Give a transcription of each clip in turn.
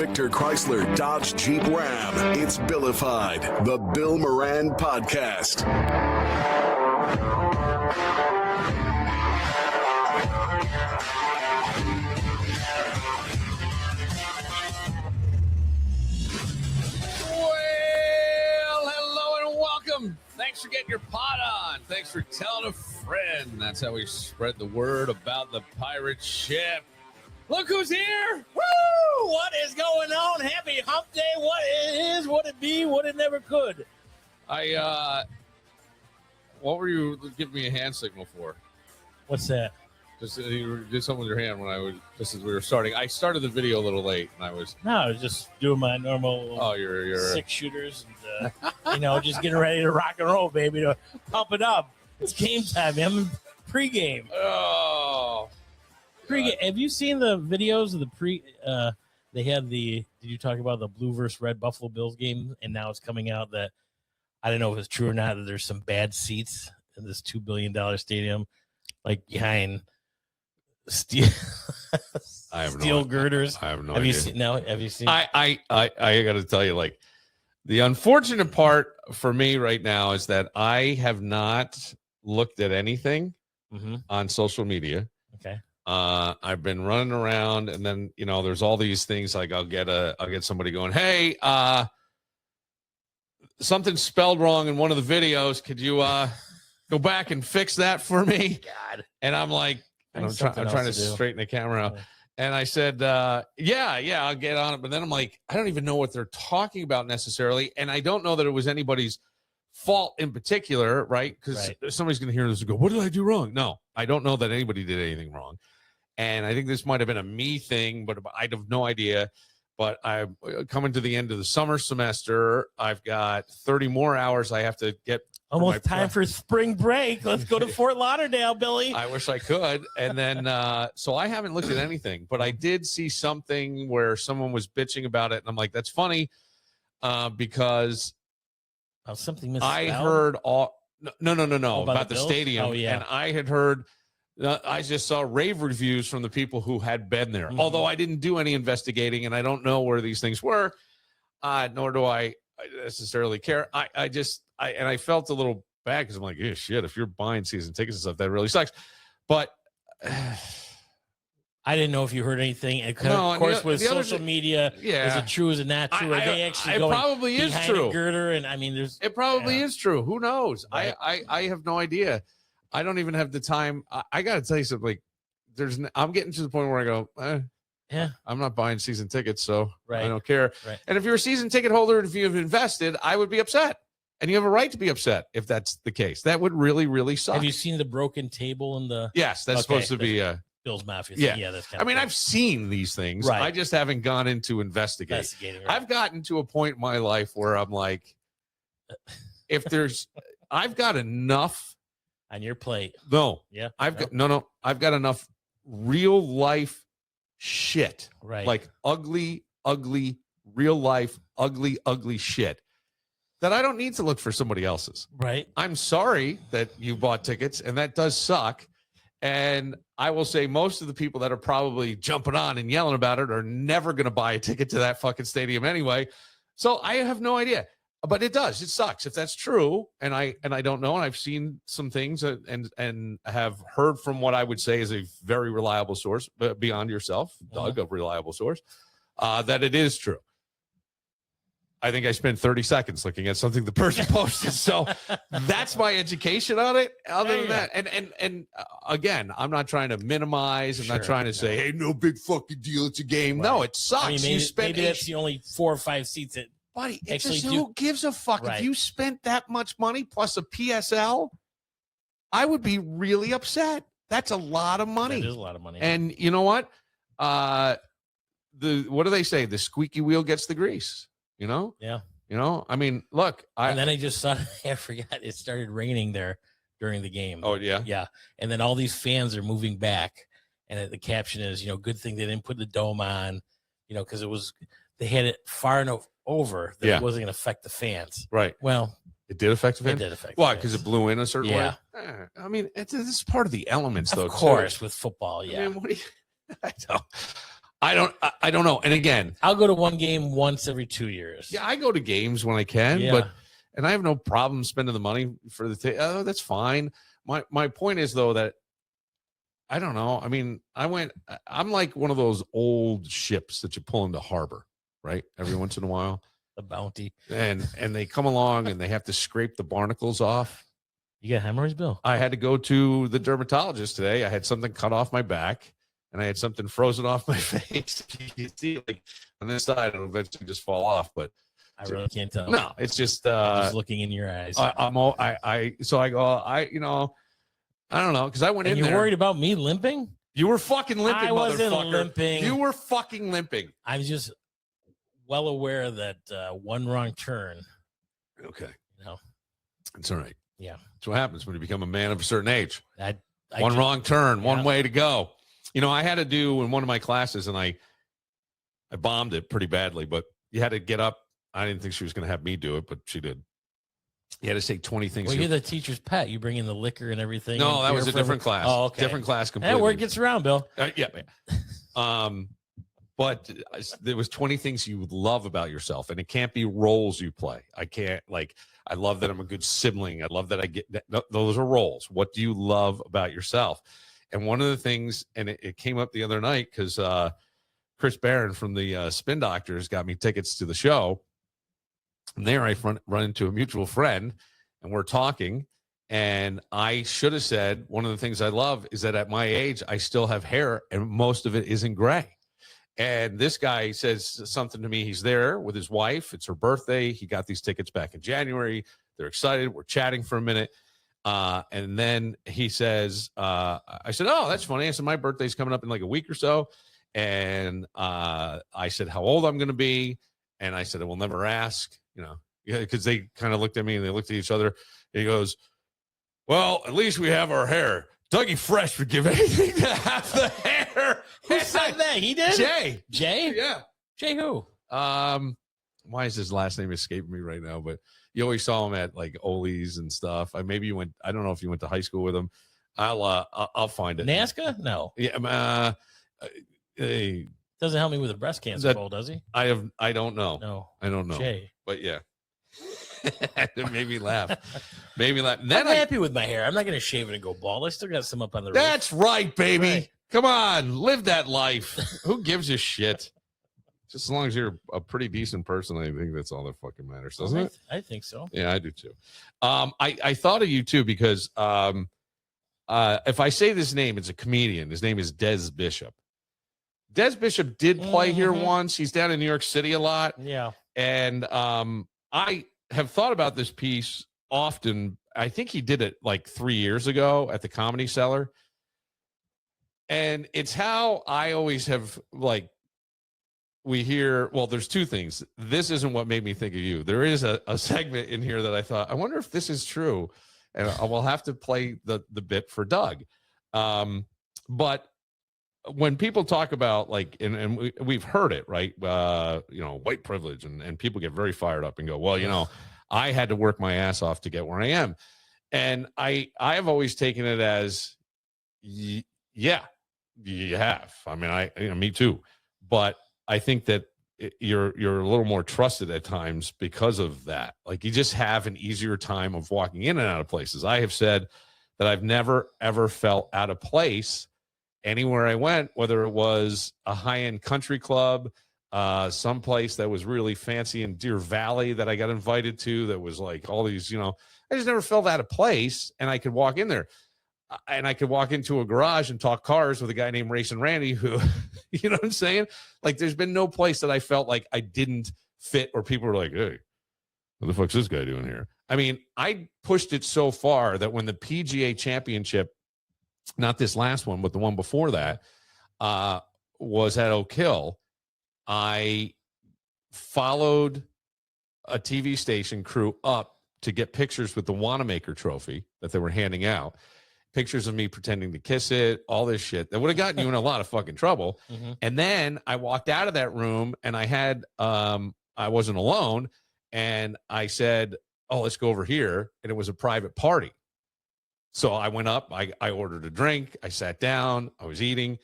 Victor Chrysler Dodge Jeep Ram. It's Billified, the Bill Moran Podcast. Well, hello and welcome. Thanks for getting your pot on. Thanks for telling a friend. That's how we spread the word about the pirate ship. Look who's here. Woo! What is going on? Happy hump day. What it is, what it be, what it never could. What were you giving me a hand signal for? What's that? Just you did something with your hand when I was, just as we were starting. I started the video a little late and I was. No, I was just doing my normal you're 6 shooters and, just getting ready to rock and roll, baby, to pump it up. It's game time, man. I'm in pregame. Oh. Pre-game. Have you seen the videos of the they had did you talk about the blue versus red Buffalo Bills game? And now it's coming out that, I don't know if it's true or not, that there's some bad seats in this $2 billion stadium, like behind steel girders. I have no Have idea. you seen? No, have you seen? I got to tell you, like, the unfortunate part for me right now is that I have not looked at anything on social media. Okay. I've been running around, and then there's all these things like I'll get somebody going, hey, something spelled wrong in one of the videos. Could you go back and fix that for me? God. And I'm like, I'm trying to straighten the camera out. And I said, yeah, I'll get on it. But then I'm like, I don't even know what they're talking about necessarily. And I don't know that it was anybody's fault in particular, right? Because somebody's going to hear this and go, what did I do wrong? No, I don't know that anybody did anything wrong. And I think this might have been a me thing, but I have no idea. But I'm coming to the end of the summer semester. I've got 30 more hours I have to get. Almost time for spring break. Let's go to Fort Lauderdale, Billy. I wish I could. And then, so I haven't looked at anything, but I did see something where someone was bitching about it. And I'm like, that's funny because something I heard no, about the stadium. Oh, yeah. And I had heard, I just saw rave reviews from the people who had been there. Although I didn't do any investigating and I don't know where these things were, nor do I necessarily care. I felt a little bad because I'm like, yeah, shit, if you're buying season tickets and stuff, that really sucks. But I didn't know if you heard anything. And of course, with social media, is it true? Is it not true? Are they actually going probably is behind true. a girder? And I mean, it probably is true. Who knows? Right. I have no idea. I don't even have the time. I got to tell you something. Like, I'm getting to the point where I go, I'm not buying season tickets, so I don't care. Right. And if you're a season ticket holder, if you've invested, I would be upset. And you have a right to be upset if that's the case. That would really, really suck. Have you seen the broken table in the? Yes, that's supposed to be Bill's Mafia. Yeah, that's kind of cool. I've seen these things. Right. I just haven't gone into investigating. Right. I've gotten to a point in my life where I'm like, I've got enough on your plate. No. Yeah. I've got enough real life shit. Right. Like ugly, real life, ugly shit that I don't need to look for somebody else's. Right. I'm sorry that you bought tickets, and that does suck. And I will say most of the people that are probably jumping on and yelling about it are never going to buy a ticket to that fucking stadium anyway. So I have no idea. But it sucks if that's true. And I don't know. And I've seen some things and have heard from what I would say is a very reliable source, but beyond yourself, Doug, a reliable source, that it is true. I think I spent 30 seconds looking at something the person posted. So that's my education on it. Other than that, and again, I'm not trying to minimize. I'm not trying to say, hey, no big fucking deal. It's a game. Right. No, it sucks. I mean, maybe that's the only 4 or 5 seats that. Buddy, who gives a fuck? Right. If you spent that much money plus a PSL, I would be really upset. That's a lot of money. That is a lot of money. And you know what? What do they say? The squeaky wheel gets the grease. Yeah. I mean, look. And then I just saw, I forgot, it started raining there during the game. Oh, yeah? Yeah. And then all these fans are moving back. And the caption is, good thing they didn't put the dome on, because they had it far enough over that it wasn't going to affect the fans. Right. Well, it did affect the fans? It did affect Why? Because it blew in a certain way? I mean, this is part of the elements, though. Of course, with football, yeah. I mean, what do you... I don't know. And again, I'll go to one game once every 2 years. yeah, I go to games when I can, Yeah. and I have no problem spending the money for the that's fine. My point is though that I don't know. I mean, I'm like one of those old ships that you pull into harbor, right? Every once in a while. The bounty. And they come along and they have to scrape the barnacles off. You got hemorrhoids, Bill? I had to go to the dermatologist today. I had something cut off my back and I had something frozen off my face. You see, like on this side, it'll eventually just fall off. But I really can't tell. no, it's just I'm just looking in your eyes. so I go, I don't know, because I went and in you're there. worried about me limping? You were fucking limping, I wasn't motherfucker. limping. You were fucking limping. I'm just well aware that one wrong turn. Okay. You know, It's all right. Yeah. That's what happens when you become a man of a certain age. One Wrong turn, yeah. one way to go. You know, I had to do in one of my classes, and I bombed it pretty badly, but you had to get up. I didn't think she was going to have me do it, but she did. You had to say 20 things. Well, you're the teacher's pet. You bring in the liquor and everything. No, and that was a different class. Oh, okay. Different class completely. That word gets around, Bill. Yeah. But there was 20 things you would love about yourself, and it can't be roles you play. I love that I'm a good sibling. I love that I get that. Those are roles. What do you love about yourself? And one of the things, and it came up the other night because Chris Barron from the Spin Doctors got me tickets to the show. And there I run into a mutual friend, and we're talking. And I should have said, one of the things I love is that at my age, I still have hair, and most of it isn't gray. And this guy says something to me. He's there with his wife. It's her birthday. He got these tickets back in January. They're excited. We're chatting for a minute. And then he says, I said, oh, that's funny. I said, my birthday's coming up in like a week or so. And I said, how old I'm going to be. And I said, I will never ask, because they kind of looked at me and they looked at each other. And he goes, well, at least we have our hair. Dougie Fresh would give anything to have the hair. Who said that? He did? Jay? Yeah. Jay who? Why is his last name escaping me right now? But you always saw him at like Oli's and stuff. Maybe you went. I don't know if you went to high school with him. I'll find it. Nazca? No. Yeah. Doesn't help me with a breast cancer bowl, does he? I don't know. No. I don't know. Jay. But yeah. It made me laugh. Then I'm happy with my hair. I'm not going to shave it and go bald. I still got some up on the roof. That's right, baby. Right. Come on, live that life. Who gives a shit? Just as long as you're a pretty decent person, I think that's all that fucking matters, doesn't it? I think so. Yeah, I do too. I thought of you too because if I say this name, it's a comedian. His name is Des Bishop. Des Bishop did play here once. He's down in New York City a lot. Yeah. And I have thought about this piece often. I think he did it like 3 years ago at the Comedy Cellar. And it's how I always have, like, we hear, well, there's two things. This isn't what made me think of you. There is a segment in here that I thought, I wonder if this is true. And I will have to play the bit for Doug. But when people talk about, like, and we've heard it, right? White privilege, and people get very fired up and go, well, I had to work my ass off to get where I am. And I have always taken it as, yeah, you have. I mean, me too. But I think that you're a little more trusted at times because of that. Like, you just have an easier time of walking in and out of places. I have said that I've never, ever felt out of place anywhere I went, whether it was a high-end country club, someplace that was really fancy in Deer Valley that I got invited to, that was like all these, I just never felt out of place. And I could walk in there. And I could walk into a garage and talk cars with a guy named Racing Randy who, you know what I'm saying? Like, there's been no place that I felt like I didn't fit or people were like, hey, what the fuck's this guy doing here? I mean, I pushed it so far that when the PGA Championship, not this last one, but the one before that, was at Oak Hill, I followed a TV station crew up to get pictures with the Wanamaker trophy that they were handing out. Pictures of me pretending to kiss it, all this shit that would have gotten you in a lot of fucking trouble. Mm-hmm. And then I walked out of that room and I had, I wasn't alone. And I said, oh, let's go over here. And it was a private party. So I went up, I ordered a drink. I sat down, I was eating.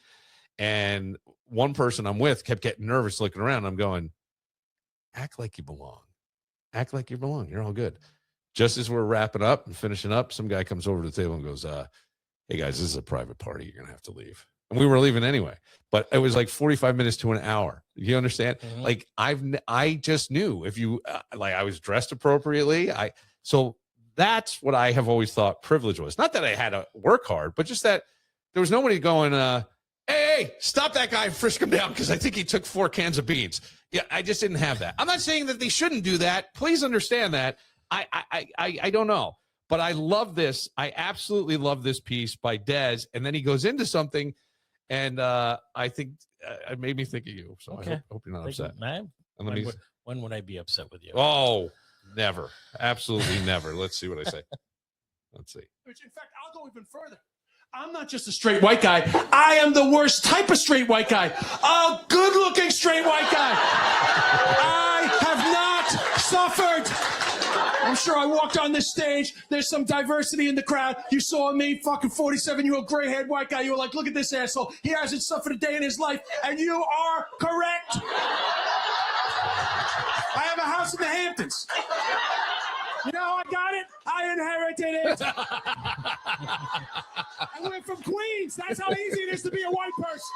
And one person I'm with kept getting nervous looking around. I'm going, act like you belong. Act like you belong. You're all good. Just as we're wrapping up and finishing up, some guy comes over to the table and goes, hey guys, this is a private party. You're going to have to leave. And we were leaving anyway, but it was like 45 minutes to an hour. You understand? Mhm. Like I just knew if you like, I was dressed appropriately. So that's what I have always thought privilege was. Not that I had to work hard, but just that there was nobody going, hey, stop that guy and frisk him down because I think he took 4 cans of beans. Yeah, I just didn't have that. I'm not saying that they shouldn't do that. Please understand that. I don't know. But I love this. I absolutely love this piece by Dez. And then he goes into something, and I think it made me think of you. So Okay. I hope you're not upset. When would I be upset with you? Oh, never. Absolutely never. Let's see what I say. Let's see. In fact, I'll go even further. I'm not just a straight white guy. I am the worst type of straight white guy. A good-looking straight white guy. I have not suffered. I'm sure I walked on this stage. There's some diversity in the crowd. You saw me, fucking 47-year-old gray-haired white guy. You were like, look at this asshole. He hasn't suffered a day in his life. And you are correct. I have a house in the Hamptons. You know how I got it? I inherited it. I went from Queens. That's how easy it is to be a white person.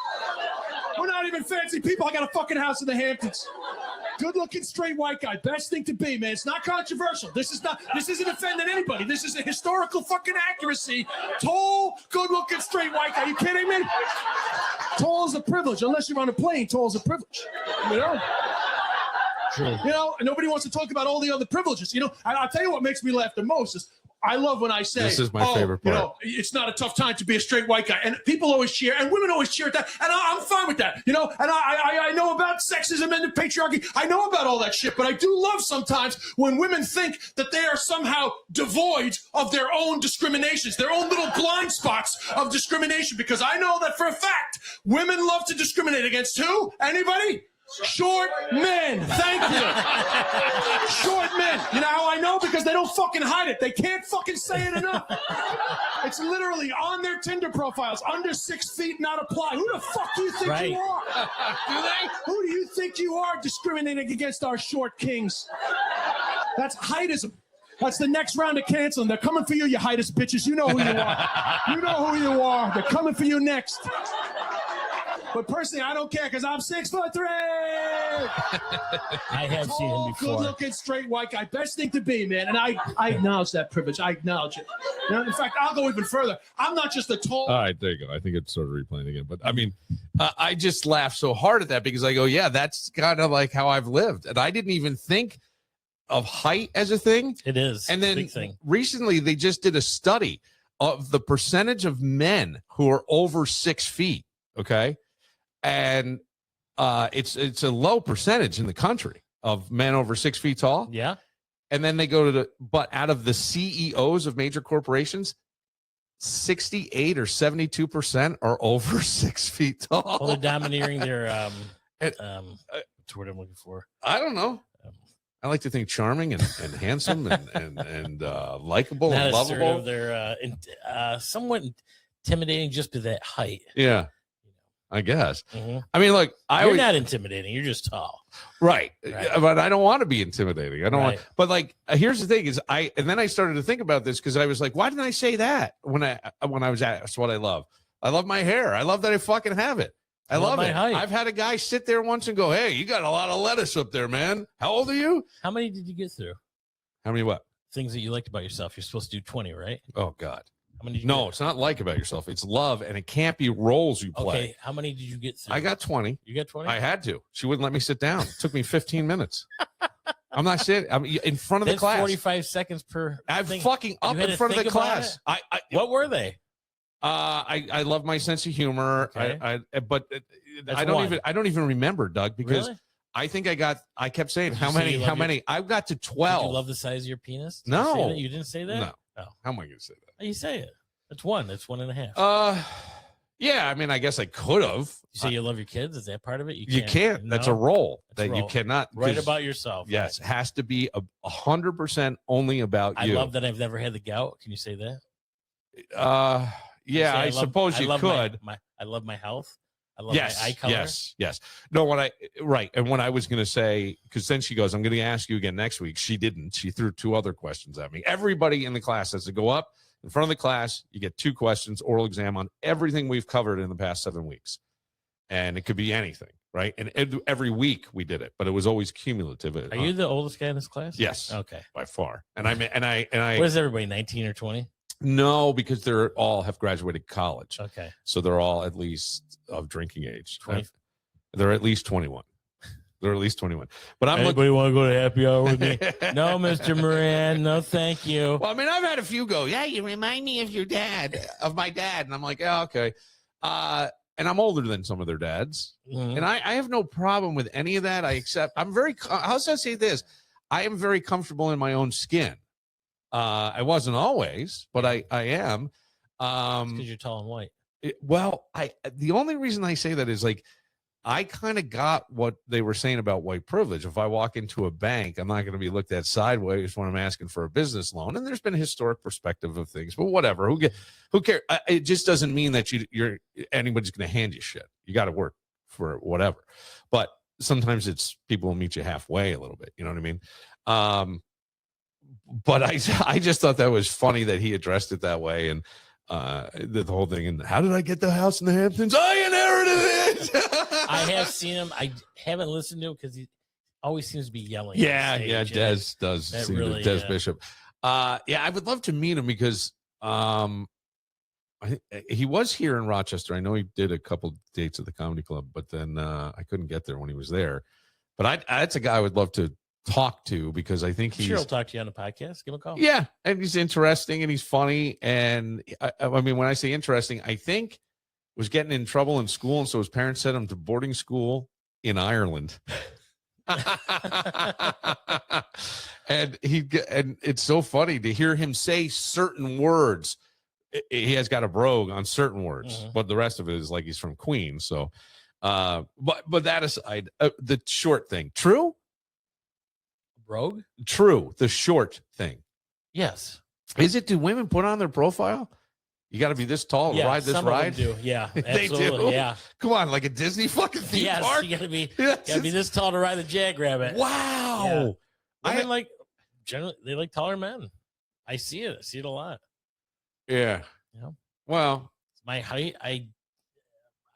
We're not even fancy people. I got a fucking house in the Hamptons. Good-looking straight white guy. Best thing to be, man. It's not controversial. This isn't offending anybody. This is a historical fucking accuracy. Tall, good-looking straight white guy. You kidding me? Tall is a privilege. Unless you're on a plane, tall is a privilege. You know? True. You know, and nobody wants to talk about all the other privileges. You know, I'll tell you what makes me laugh the most is I love when I say, this is my favorite part. You know, it's not a tough time to be a straight white guy. And people always cheer, and women always cheer at that. And I'm fine with that. You know, and I know about sexism and the patriarchy. I know about all that shit. But I do love sometimes when women think that they are somehow devoid of their own discriminations, their own little blind spots of discrimination. Because I know that for a fact, women love to discriminate against who? Anybody? Short men. Thank you. Short men. You know how I know? Because they don't fucking hide it. They can't fucking say it enough. It's literally on their Tinder profiles. Under 6 feet, not apply. Who the fuck do you think you are? Do they? Who do you think you are discriminating against our short kings? That's heightism. That's the next round of canceling. They're coming for you, you heightist bitches. You know who you are. You know who you are. They're coming for you next. But personally, I don't care because I'm 6'3". I have seen him before. Good-looking, straight white guy. Best thing to be, man. And I acknowledge that privilege. I acknowledge it. You know, in fact, I'll go even further. I'm not just a tall. All right, there you go. I think it's sort of replaying again. But I mean, I just laugh so hard at that because I go, yeah, that's kind of like how I've lived. And I didn't even think of height as a thing. It is. And then big thing. Recently, they just did a study of the percentage of men who are over 6 feet. Okay. And it's a low percentage in the country of men over 6 feet tall. Yeah. And then they go to but out of the CEOs of major corporations, 68 or 72% are over 6 feet tall. Well, they're domineering their what's the word I'm looking for? I don't know. I like to think charming and handsome and likable and lovable. They're somewhat intimidating just to that height. Yeah. I guess. Mm-hmm. I mean, look, you're not intimidating. You're just tall. Right. But I don't want to be intimidating. I don't want, but like, here's the thing is and then I started to think about this because I was like, why didn't I say that when I was asked what I love? I love my hair. I love that I fucking have it. I love it. Height. I've had a guy sit there once and go, hey, you got a lot of lettuce up there, man. How old are you? How many did you get through? How many what? Things that you liked about yourself. You're supposed to do 20, right? Oh, God. How many did you No, get? it's not like about yourself. It's love, and it can't be roles you play. Okay, how many did you get through? I got 20. You got 20? I had to. She wouldn't let me sit down. It took me 15 minutes. I'm not sitting. I'm in front of the class. 45 seconds per I'm thing. fucking up in front of the class. What were they? I love my sense of humor. Okay. But I don't even remember, Doug, because Really? I think I kept saying Did how you say many, you love I got to Did 12. you love the size of your penis? Did No. You say that? You didn't say that? No. Oh. How am I going to say that? You say it. That's one. That's 1.5. Yeah, I mean, I guess I could have. You say you love your kids? Is that part of it? You can't. That's a role That's a that you role. cannot Write about yourself. Yes, it has to be 100% only about I you. love that I've never had the gout. Can you say that? Yeah, I suppose you could. I love my health. I love Yes, my eye color. yes. No, right. And what I was going to say, because then she goes, I'm going to ask you again next week. She didn't. She threw 2 other questions at me. Everybody in the class has to go up in front of the class. You get 2 questions, oral exam on everything we've covered in the past 7 weeks. And it could be anything, right? And every week we did it, but it was always cumulative. Are you the oldest guy in this class? Yes. Okay. By far. And I What is everybody, 19 or 20? No, because they're all have graduated college. Okay. So they're all at least of drinking age. 20. They're at least 21. They're at least 21. But I'm Anybody want to go to happy hour with me? No, Mr. Moran. No, thank you. Well, I mean, I've had a few go, yeah, you remind me of your dad, of my dad. And I'm like, yeah, okay. And I'm older than some of their dads. Mhm. And I have no problem with any of that. I'll just say this. I am very comfortable in my own skin. I wasn't always, but I am. Because you're tall and white. The only reason I say that is like, I kind of got what they were saying about white privilege. If I walk into a bank, I'm not going to be looked at sideways when I'm asking for a business loan. And there's been a historic perspective of things, but whatever. Who cares? It just doesn't mean that anybody's going to hand you shit. You got to work for whatever. But sometimes it's people will meet you halfway a little bit. You know what I mean? But I just thought that was funny that he addressed it that way. And the whole thing. And how did I get the house in the Hamptons? I inherited it. I have seen him. I haven't listened to him because he always seems to be yelling. Yeah, Des Bishop. I would love to meet him because he was here in Rochester. I know he did a couple dates at the comedy club, but then I couldn't get there when he was there. But that's a guy I would love to talk to because I think sure he'll talk to you on the podcast. Give him a call. Yeah, and he's interesting and he's funny. And I mean, when I say interesting, I think was getting in trouble in school, and so his parents sent him to boarding school in Ireland. and it's so funny to hear him say certain words. He has got a brogue on certain words, but the rest of it is like he's from Queens. So, but that aside, the short thing, true. Brogue? True. The short thing. Yes. Is it? Do women put on their profile? You got to be this tall to ride this ride? Of them do. Yeah. They absolutely. do? Yeah. Come on, like a Disney fucking theme park? You got to be this tall to ride the Jackrabbit. Wow. Yeah. Women generally, they like taller men. I see it. I see it a lot. Yeah. Yeah. Well, my height,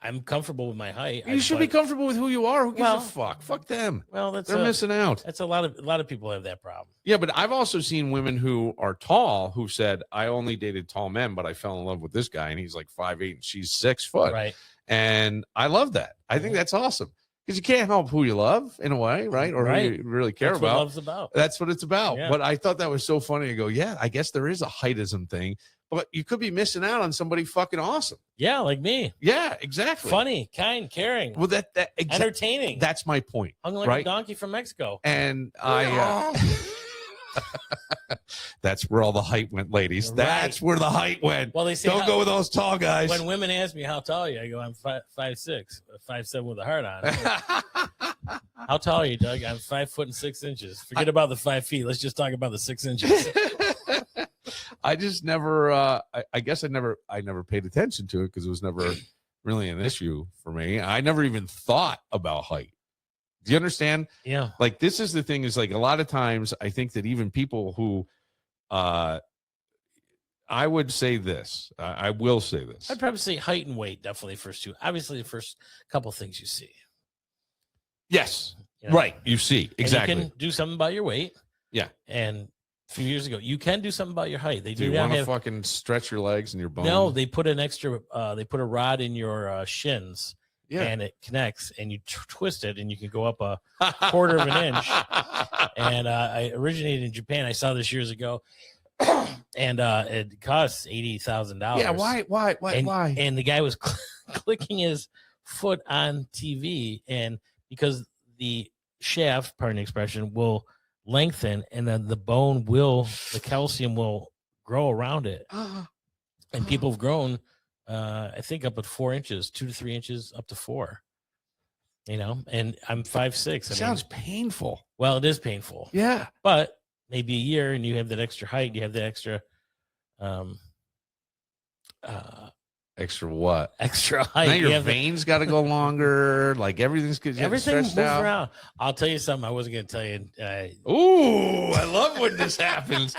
I'm comfortable with my height. You should be comfortable with who you are. Who gives a fuck? Fuck them. Well, they're missing out. That's a lot of people have that problem. Yeah, but I've also seen women who are tall who said, I only dated tall men, but I fell in love with this guy and he's like 5'8" and she's 6 foot. Right. And I love that. I think that's awesome. Because you can't help who you love in a way, right? Or who you really care That's about. What love's about. That's what it's about. Yeah. But I thought that was so funny. I go, yeah, I guess there is a heightism thing, but you could be missing out on somebody fucking awesome. Yeah, like me. Yeah, exactly. Funny, kind, caring. Well, entertaining. That's my point. Hung like a donkey from Mexico. And that's where all the height went, ladies. Right. That's where the height went. Well, they say don't go with those tall guys. When women ask me how tall are you, I go, I'm 5'6", 5'7" with a heart on. How tall are you, Doug? I'm 5 foot and 6 inches. Forget about the 5 feet. Let's just talk about the 6 inches. I just never. I guess I never paid attention to it because it was never really an issue for me. I never even thought about height. Do you understand? Yeah. Like this is the thing is like a lot of times I think that even people who, I would say this. I will say this. I'd probably say height and weight definitely first two. Obviously, the first couple things you see. Yes. You know? Right. You see exactly. And you can do something about your weight. Yeah. And a few years ago, you can do something about your height. They do you want to fucking stretch your legs and your bones? No, they put an extra. They put a rod in your shins. Yeah. And it connects, and you twist it, and you can go up a quarter of an inch. And I originated in Japan. I saw this years ago, and it costs $80,000. Yeah, why? And the guy was clicking his foot on TV, and because the shaft, pardon the expression, will lengthen, and then the calcium will grow around it. And people have grown. I think up at 4 inches, 2 to 3 inches, up to 4. You know, and I'm 5'6". Sounds painful. Well, it is painful. Yeah, but maybe a year, and you have that extra height. You have the extra, Extra what? Extra height. Now You your have to- veins got to go longer. Like everything's getting everything stretched moves out. around. I'll tell you something. I wasn't going to tell you. Ooh, I love when this happens.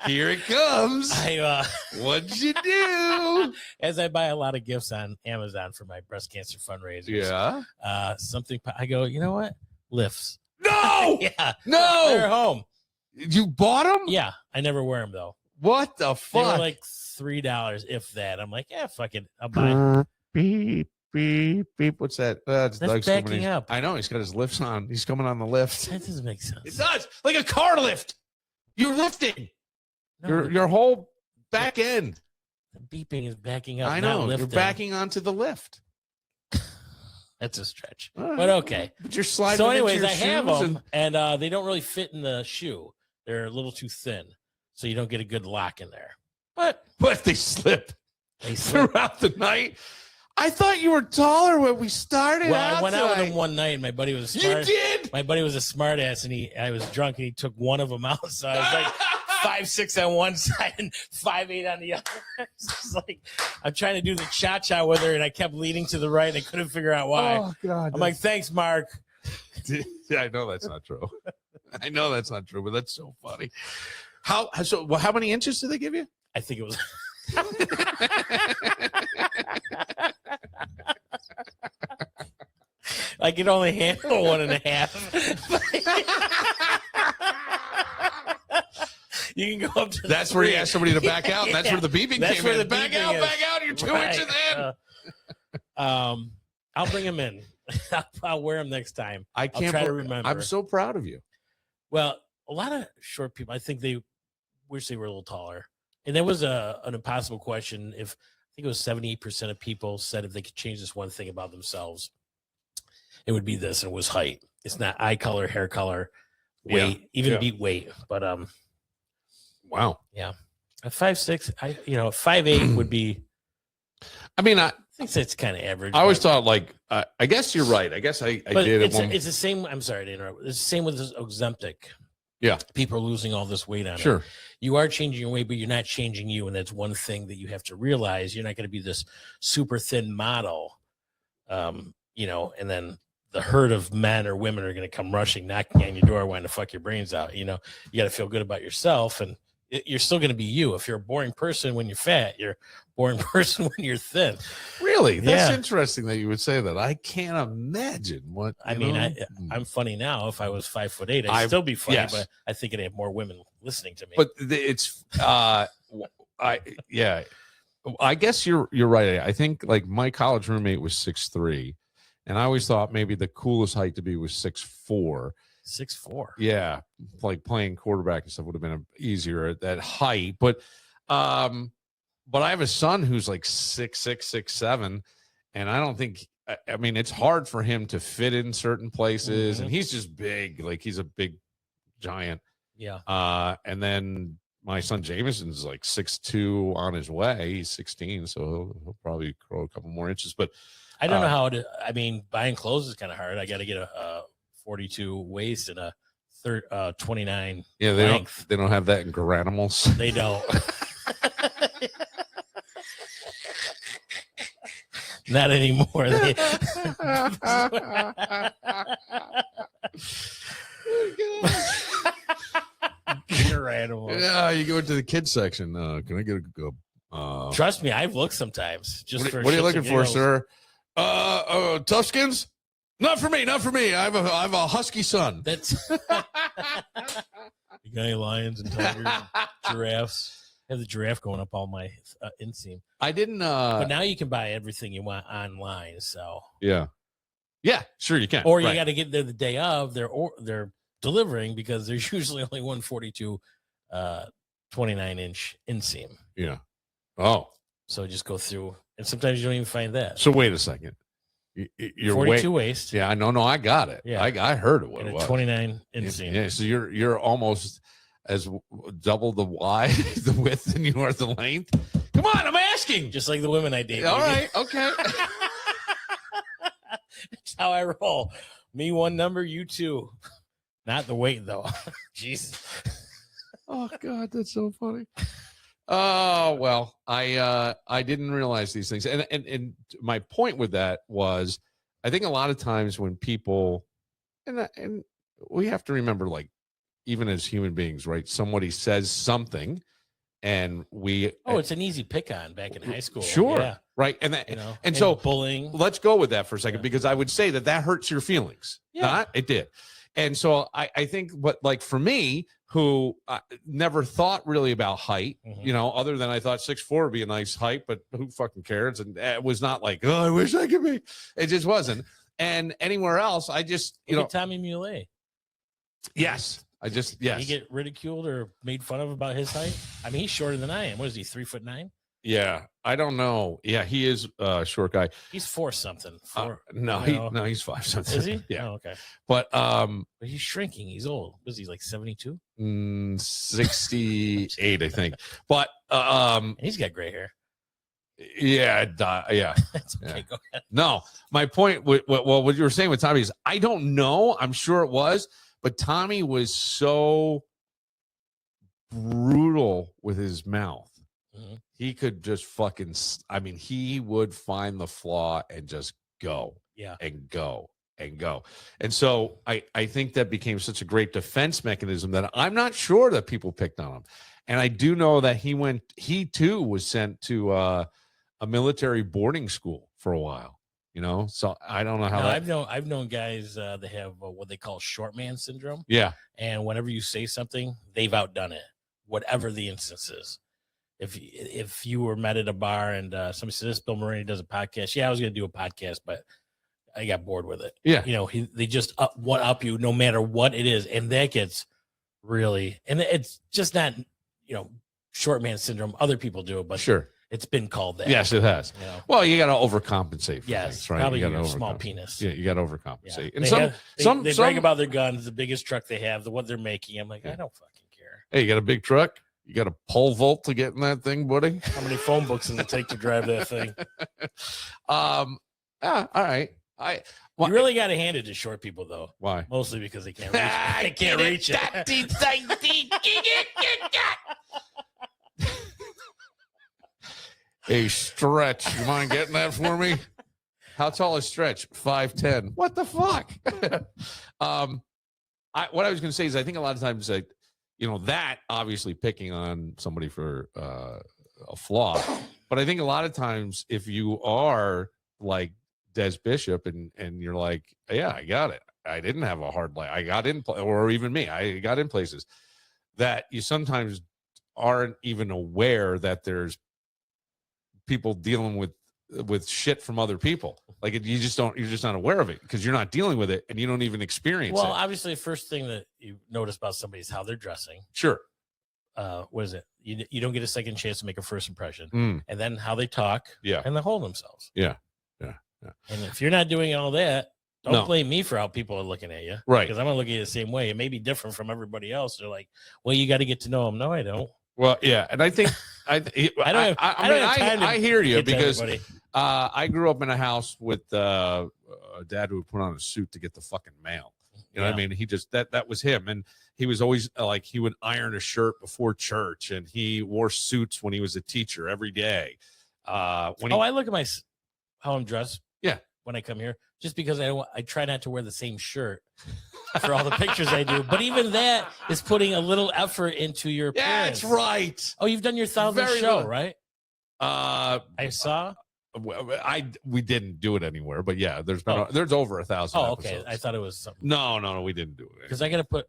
Here it comes. I What'd you do? as I buy a lot of gifts on Amazon for my breast cancer fundraisers. Yeah. Something I go, you know what? Lifts. No. Yeah. No. They're home. You bought them? Yeah. I never wear them though. What the They were fuck? like $3, if that. I'm like, yeah, fuck it. I'll buy. Beep, beep, beep. What's that? It's That's Doug's backing coming in. up. I know. He's got his lifts on. He's coming on the lift. That doesn't make sense. It does. Like a car lift. You're lifting. No, Your whole back end. the beeping is backing up. I not know. You're lifting. backing onto the lift. That's a stretch, All right. but okay. But you're sliding So, into anyways, your I have shoes them, and they don't really fit in the shoe. They're a little too thin, so you don't get a good lock in there. But But they slip they slip. throughout the night. I thought you were taller when we started. Well, I went out with tonight. him one night, and my buddy was You smart. did? My buddy was a smart ass, and I was drunk, and he took one of them out. So I was like 5'6" on one side and 5'8" on the other. It's just like I'm trying to do the cha-cha with her, and I kept leaning to the right, and I couldn't figure out why. Oh God! I'm like, thanks, Mark. yeah, I know that's not true. I know that's not true, but that's so funny. How many inches did they give you? I think it was. I could only handle 1.5. You can go up to. That's where you ask somebody to back out, and that's where the beeping That's came where in. the Back beeping out, is. back out. You're 2 Right. inches in. I'll bring him in. I'll wear him next time. I can't try to believe- remember. I'm so proud of you. Well, a lot of short people, I think they wish they were a little taller. And there was an impossible question. If I think it was 78% of people said if they could change this one thing about themselves, it would be this, and it was height. It's not eye color, hair color, weight, even beat weight. But Wow. a 5'6", 5'8" would be. I mean, I I think that's kind of average. always but- thought like I guess you're right. I guess I But did it's, at one. it's the same. I'm sorry to interrupt. It's the same with this Ozempic. Yeah. People are losing all this weight on it. Sure. You are changing your weight, but you're not changing you. And that's one thing that you have to realize. You're not going to be this super thin model, and then the herd of men or women are going to come rushing, knocking on your door, wanting to fuck your brains out. You got to feel good about yourself, and you're still going to be you. If you're a boring person when you're fat, you're a boring person when you're thin. Really? That's Yeah. interesting that you would say that. I can't imagine what. I you mean, know? I'm funny now. If I was 5'8", I'd I- still be funny, yes. but I think I'd have more women listening to me. But it's I guess you're right. I think like my college roommate was 6'3", and I always thought maybe the coolest height to be was 6'4". 6'4". Yeah, like playing quarterback and stuff would have been easier at that height. But I have a son who's like 6'6", 6'7", and I don't think. I mean, it's hard for him to fit in certain places, and he's just big. Like he's a big giant. Yeah. And then my son Jameson's like 6'2" on his way. He's 16, so he'll probably grow a couple more inches. But I don't know how to. I mean, buying clothes is kind of hard. I got to get a 42 waist and a 29 yeah, length. they don't have that in Garanimals. They don't. Not anymore. You're animal. Yeah, you go into the kids section. Can I get a Trust me, I've looked sometimes. Just for what are you shits looking and for, giggles. sir? Toughskins? Not for me. Not for me. I have a husky son. That's you got any lions and tigers, and giraffes. I have the giraffe going up all my inseam. I didn't. But now you can buy everything you want online. So Yeah, sure you can. or you Right. got to get there the day of. They're delivering because there's usually only 142, 29-inch inseam. Yeah. Oh, So just go through, and sometimes you don't even find that. so wait a second. You're 42 waist. Yeah, I know. No, I got it. Yeah. I heard it. What And it a was. 29 inseam. Yeah, so you're almost as double the wide, the width than you are the length. Come on, I'm asking. Just like the women I date. All baby. right, okay. That's how I roll. Me one number, you two. Not the weight though. Jesus. Oh God, that's so funny. Oh, well, I didn't realize these things. And my point with that was, I think a lot of times when people, and we have to remember, like, even as human beings, right? Somebody says something and it's an easy pick on back in high school. Sure. Yeah. Right. And so bullying. Let's go with that for a second, because I would say that hurts your feelings. Yeah. It did. And so I think like for me, who never thought really about height, other than I thought 6'4" would be a nice height, but who fucking cares? And it was not like, oh, I wish I could be. It just wasn't. And anywhere else, I just, Tommy Muley. Yes. Yes. Did he get ridiculed or made fun of about his height? I mean, he's shorter than I am. What is he, 3'9"? Yeah, I don't know. Yeah, he is a short guy. He's 4 something. He's 5 something. Is he? Yeah. Oh, okay. But he's shrinking. He's old. Was he like 72? 68, I think. But he's got gray hair. Yeah. That's okay. Yeah. Go ahead. No, my point with what you were saying with Tommy is, I don't know. I'm sure it was, but Tommy was so brutal with his mouth. Mm-hmm. He could just fucking, he would find the flaw and just go. Yeah. And go and go. And so I think that became such a great defense mechanism that I'm not sure that people picked on him. And I do know that he too was sent to a military boarding school for a while, so I don't know how I've known guys that have what they call short man syndrome. Yeah. And whenever you say something, they've outdone it, whatever the instance is. If you were met at a bar and somebody said, this Bill Murray does a podcast. Yeah, I was going to do a podcast, but I got bored with it. Yeah. They just one up you no matter what it is. And that gets really, and it's just not, short man syndrome. Other people do it, but sure, it's been called that. Yes, it has. Well, you got to overcompensate for things, right? Probably you your small penis. Yeah, you got to overcompensate. Yeah. And they brag about their guns, the biggest truck they have, what they're making. I'm like, I don't fucking care. Hey, you got a big truck? You got a pole vault to get in that thing, buddy? How many phone books does it take to drive that thing? All right. You really got to hand it to short people, though. Why? Mostly because they can't reach it. They can't reach it. Hey, Stretch, you mind getting that for me? How tall is Stretch? 5'10". What the fuck? What I was going to say is, I think a lot of times, that obviously picking on somebody for a flaw, but I think a lot of times if you are like Des Bishop and you're like, yeah, I got it. I didn't have a hard life. I got in, or even me, I got in places that you sometimes aren't even aware that there's people dealing with shit from other people. Like you're just not aware of it because you're not dealing with it and you don't even experience it. Well, obviously, the first thing that you notice about somebody is how they're dressing. Sure. What is it? You don't get a second chance to make a first impression. And then how they talk. Yeah. And they hold themselves. Yeah. And if you're not doing all that, don't blame me for how people are looking at you. Right. Because I'm going to look at you the same way. It may be different from everybody else. They're like, well, you got to get to know them. No, I don't. Well, yeah. And I think I hear you because I grew up in a house with a dad who would put on a suit to get the fucking mail. You know what I mean? He just, that was him. And he was always like, he would iron a shirt before church and he wore suits when he was a teacher every day. I look at how I'm dressed. Yeah. When I come here, just because I try not to wear the same shirt for all the pictures I do. But even that is putting a little effort into your appearance. That's right. Oh, you've done your 1,000th show, right? I saw. We didn't do it anywhere, but yeah, there's over 1,000. Oh, okay. Episodes. I thought it was something. No, we didn't do it because I got to put.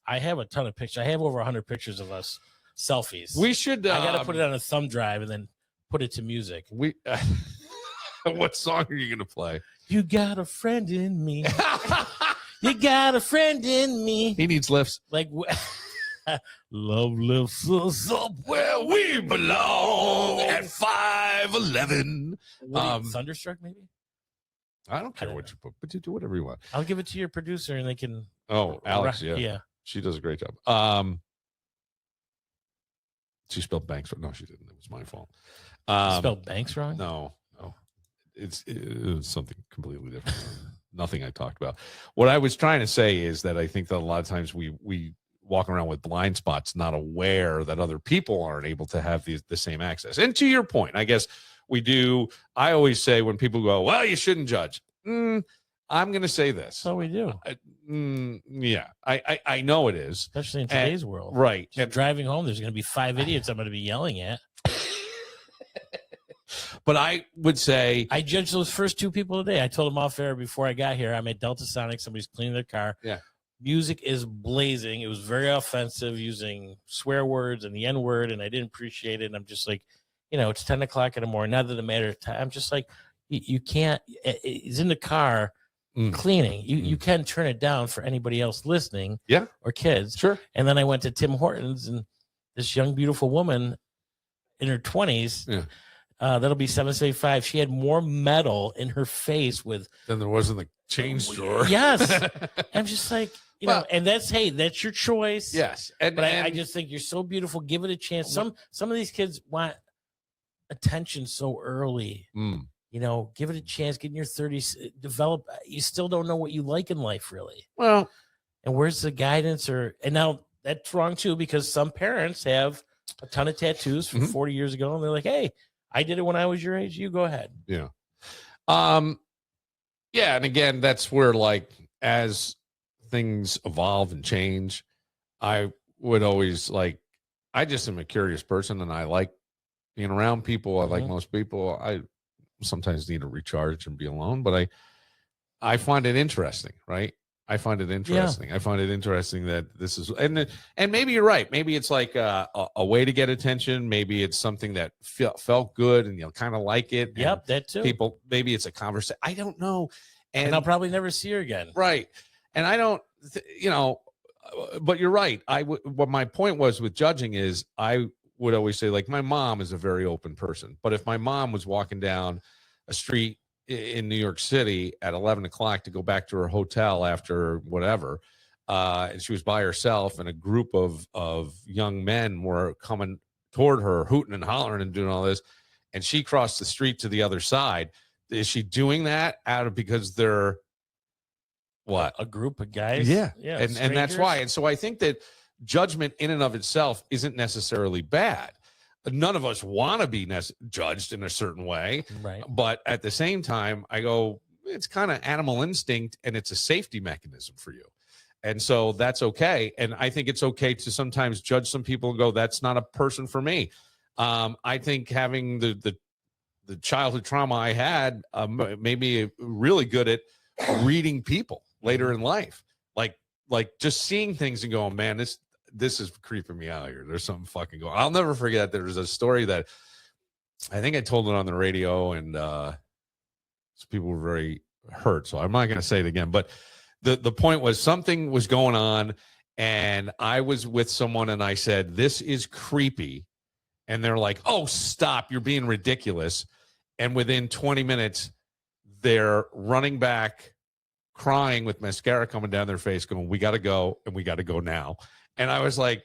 I have a ton of pictures. I have over 100 pictures of us selfies. We should. I got to put it on a thumb drive and then put it to music. What song are you gonna play? You got a friend in me. You got a friend in me. He needs lifts. Like love lifts us up where we belong at 5'11". Thunderstruck, maybe. I don't care what you put, but you do whatever you want. I'll give it to your producer, and they can. Oh, Alex, yeah, she does a great job. She spelled Banks. No, she didn't. It was my fault. Spelled Banks wrong? No. It was something completely different. Nothing I talked about. What I was trying to say is that I think that a lot of times we walking around with blind spots, not aware that other people aren't able to have the same access. And to your point, I guess we do. I always say when people go, well, you shouldn't judge. I'm going to say this. So we do. Yeah, I know it is. Especially in today's world. Right. And driving home, there's going to be 5 idiots I'm going to be yelling at. But I would say I judged those first 2 people today. I told them off air before I got here. I'm at Delta Sonic. Somebody's cleaning their car. Yeah. Music is blazing. It was very offensive, using swear words and the N word, and I didn't appreciate it. And I'm just like, it's 10 o'clock in the morning. Not that it matters of time. I'm just like, you can't. He's in the car cleaning. You can turn it down for anybody else listening. Yeah. Or kids. Sure. And then I went to Tim Hortons, and this young, beautiful woman in her 20s. Yeah. That'll be 775. She had more metal in her face than there was in the change drawer. Yes. I'm just like, and that's your choice. Yes. But I just think you're so beautiful. Give it a chance. Some of these kids want attention so early. Give it a chance. Get in your 30s, develop. You still don't know what you like in life, really. Well, and where's the guidance? And now that's wrong too, because some parents have a ton of tattoos from 40 years ago, and they're like, hey, I did it when I was your age. You go ahead. Yeah. Yeah. And again, that's where, like, as things evolve and change, I would always I just am a curious person, and I like being around people. I like most people. I sometimes need to recharge and be alone, but I find it interesting, right? I find it interesting. Yeah. I find it interesting that this is, and maybe you're right. Maybe it's like a way to get attention. Maybe it's something that felt good and you'll kind of like it. Yep, that too. People, maybe it's a conversation. I don't know. And I'll probably never see her again. Right. And I don't, but you're right. What my point was with judging is I would always say, like, my mom is a very open person. But if my mom was walking down a street in New York City at 11 o'clock to go back to her hotel after whatever, and she was by herself, and a group of young men were coming toward her, hooting and hollering and doing all this, and she crossed the street to the other side, is she doing that because they're what? A group of guys? Yeah. Yeah. And that's why. And so I think that judgment in and of itself isn't necessarily bad. None of us want to be judged in a certain way. Right. But at the same time, I go, it's kind of animal instinct, and it's a safety mechanism for you. And so that's okay. And I think it's okay to sometimes judge some people and go, that's not a person for me. I think having the childhood trauma I had made me really good at reading people later in life. Like just seeing things and going, man, this is creeping me out here. There's something fucking going on. I'll never forget. There was a story that I think I told it on the radio, and people were very hurt. So I'm not going to say it again. But the point was, something was going on, and I was with someone, and I said, this is creepy. And they're like, oh, stop. You're being ridiculous. And within 20 minutes, they're running back, crying with mascara coming down their face, going, we got to go, and we got to go now. And I was like,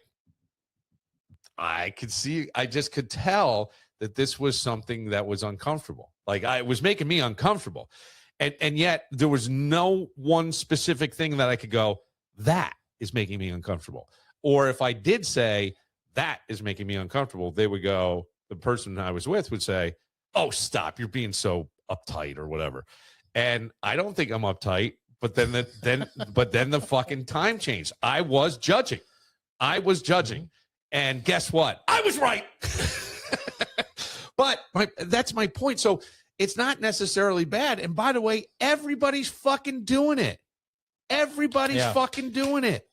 I just could tell that this was something that was uncomfortable. Like, it was making me uncomfortable. And yet there was no one specific thing that I could go, that is making me uncomfortable. Or if I did say, that is making me uncomfortable, they would go, the person I was with would say, oh, stop, you're being so uptight or whatever. And I don't think I'm uptight, but then the fucking time changed. I was judging. And guess what? I was right. But that's my point. So it's not necessarily bad. And by the way, everybody's fucking doing it. Everybody's fucking doing it.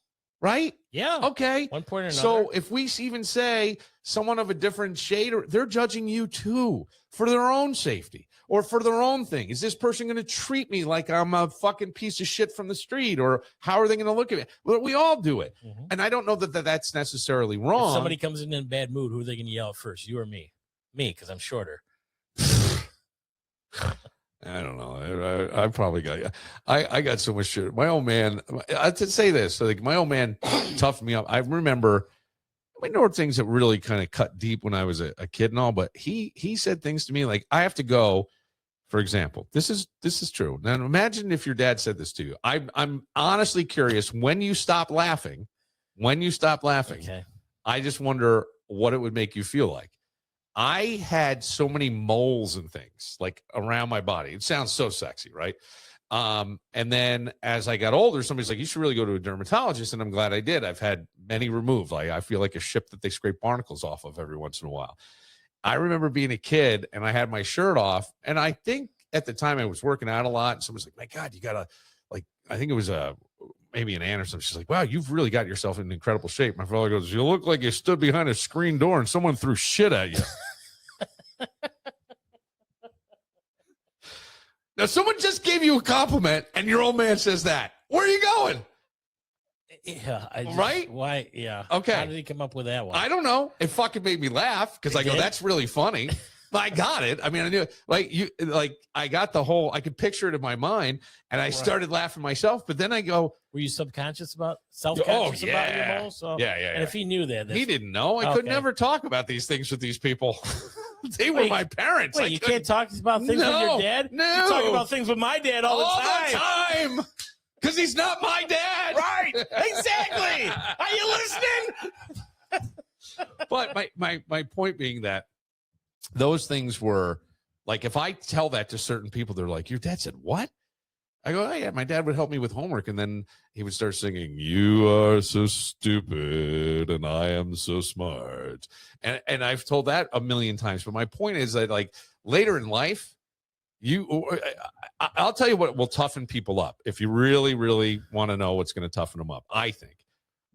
Right? Yeah. Okay. One point or another. So if we even say someone of a different shade, or they're judging you too for their own safety or for their own thing. Is this person going to treat me like I'm a fucking piece of shit from the street, or how are they going to look at me? Well, we all do it. Mm-hmm. And I don't know that that's necessarily wrong. If somebody comes in a bad mood, who are they going to yell at first? You or me? Me, because I'm shorter. I don't know. I probably got, I got so much shit. My old man, to say this, like, my old man toughened me up. I remember, there were things that really kind of cut deep when I was a kid and all, but he said things to me like, I have to go, for example, this is true. Now imagine if your dad said this to you. I'm honestly curious, when you stop laughing, when you stop laughing, Okay. I just wonder what it would make you feel like. I had so many moles and things like around my body. It sounds so sexy, right? And then as I got older, somebody's like, you should really go to a dermatologist. And I'm glad I did. I've had many removed. Like, I feel like a ship that they scrape barnacles off of every once in a while. I remember being a kid and I had my shirt off. And I think at the time I was working out a lot. And someone's like, my God, you gotta, like, I think it was maybe an aunt or something. She's like, wow, you've really got yourself in incredible shape. My father goes, you look like you stood behind a screen door and someone threw shit at you. Now, someone just gave you a compliment and your old man says that. Where are you going? Yeah. Right? Why? Yeah. Okay. How did he come up with that one? I don't know. It fucking made me laugh because I go, that's really funny. But I got it. I mean, I knew I got the whole, I could picture it in my mind and I started laughing myself. But then I go, were you self-conscious about your moles? So, yeah. And if he knew that, he didn't know. I could never talk about these things with these people. They were my parents. Wait, you can't talk about things with your dad? No. You talk about things with my dad all the time. Because he's not my dad. Right. Exactly. Are you listening? But my point being that those things were like, if I tell that to certain people, they're like, your dad said what? I go, oh, yeah, my dad would help me with homework. And then he would start singing, you are so stupid and I am so smart. And I've told that a million times. But my point is that, like, later in life, I'll tell you what will toughen people up. If you really, really want to know what's going to toughen them up, I think,